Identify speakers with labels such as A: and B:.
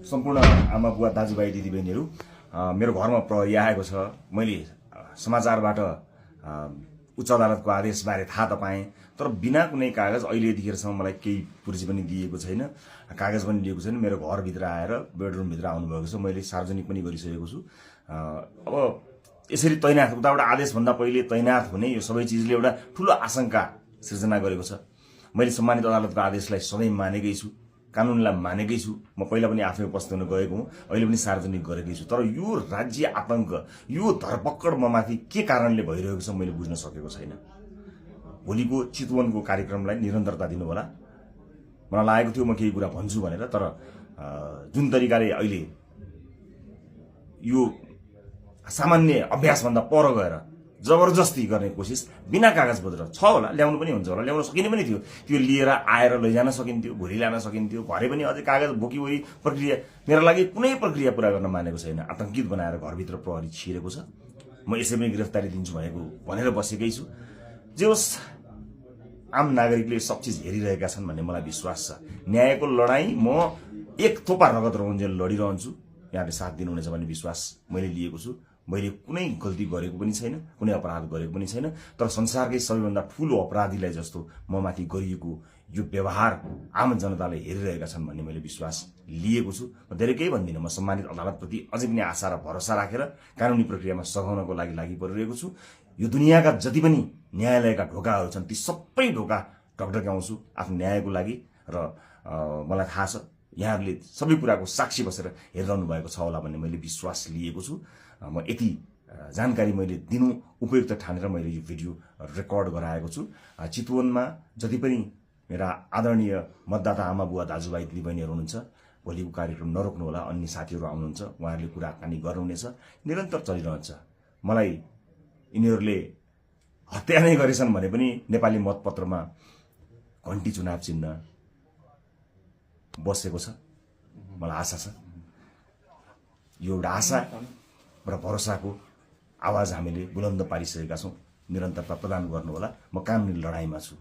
A: सम्पूर्ण आमा बुवा दाजुभाइ दिदीबहिनीहरू मेरो घरमा प्रहरी आएको छ। मैले समाचारबाट उच्च अदालतको आदेशबारे थाहा त पाएँ, तर बिना कुनै कागज अहिले यतिखेरसम्म मलाई केही पुर्जी पनि दिएको छैन, कागज पनि लिएको छैन। मेरो घरभित्र आएर बेडरुमभित्र आउनुभएको छ, मैले सार्वजनिक पनि गरिसकेको छु। अब यसरी तैनाथ उताबाट आदेशभन्दा पहिले तैनाथ हुने यो सबै चिजले एउटा ठुलो आशंका सिर्जना गरेको छ। मैले सम्मानित अदालतको आदेशलाई सधैँ मानेकै छु, कानुनलाई मानेकै छु। म पहिला पनि आफै उपस्थित हुन गएको हुँ, अहिले पनि सार्वजनिक गरेकै छु। तर यो राज्य आतंक, यो धरपकड ममाथि के कारणले भइरहेको छ मैले बुझ्न सकेको छैन। भोलिको चितवनको कार्यक्रमलाई निरन्तरता दिनु होला। मलाई लागेको थियो म केही कुरा भन्छु भनेर, तर जुन तरिकाले अहिले यो सामान्य अभ्यासभन्दा पर गएर जबरजस्ती गर्ने कोसिस बिना कागजपत्र छ होला, ल्याउनु पनि हुन्छ होला, ल्याउन सकिने पनि थियो। त्यो लिएर आएर लैजान सकिन्थ्यो, भोलि ल्याउन सकिन्थ्यो। भरे पनि अझै कागज बोकीवरी प्रक्रिया मेरो लागि कुनै प्रक्रिया पूरा गर्न मानेको छैन। आतंकित बनाएर घरभित्र प्रहरी छिरेको छ। म यसै पनि गिरफ्तारी दिन्छु भनेर बसेकै छु। जे होस्, आम नागरिकले सब चिज हेरिरहेका छन् भन्ने मलाई विश्वास छ। न्यायको लडाईँ म एक थोपा रगत रहुन्जेल लडिरहन्छु। यहाँले साथ दिनुहुनेछ भन्ने विश्वास मैले लिएको छु। मैले कुनै गल्ती गरेको पनि छैन, कुनै अपराध गरेको पनि छैन, तर संसारकै सबैभन्दा ठूलो अपराधीलाई जस्तो ममाथि गरिएको यो व्यवहार आम जनताले हेरिरहेका छन् भन्ने मैले विश्वास लिएको छु। म धेरै केही भन्दिनँ। म सम्मानित अदालतप्रति अझै पनि आशा र भरोसा राखेर कानुनी प्रक्रियामा सघाउनको लागि परिरहेको छु। यो दुनियाँका जति पनि न्यायालयका ढोकाहरू छन् ती सबै ढोका ढकढक्याउँछु आफ्नो न्यायको लागि। र मलाई थाहा छ यहाँहरूले सबै कुराको साक्षी बसेर हेरिरहनु भएको छ होला भन्ने मैले विश्वास लिएको छु। म यति जानकारी मैले दिनु उपयुक्त ठानेर मैले यो भिडियो रेकर्ड गराएको छु। चितवनमा जति पनि मेरा आदरणीय मतदाता आमा बुवा दाजुभाइ दिदीबहिनीहरू हुनुहुन्छ, भोलिको कार्यक्रम नरोक्नु होला। अन्य साथीहरू आउनुहुन्छ, उहाँहरूले कुराकानी गर्नुहुनेछ, निरन्तर चलिरहन्छ। मलाई यिनीहरूले हत्या नै गरेछन् भने पनि नेपाली मतपत्रमा घण्टी चुनाव चिन्ह बसेको छ। मलाई आशा छ, यो एउटा आशा र भरोसाको आवाज हामीले बुलन्द पारिसकेका छौँ। निरन्तरता प्रदान गर्नुहोला। म कानुनी लडाईँमा छु।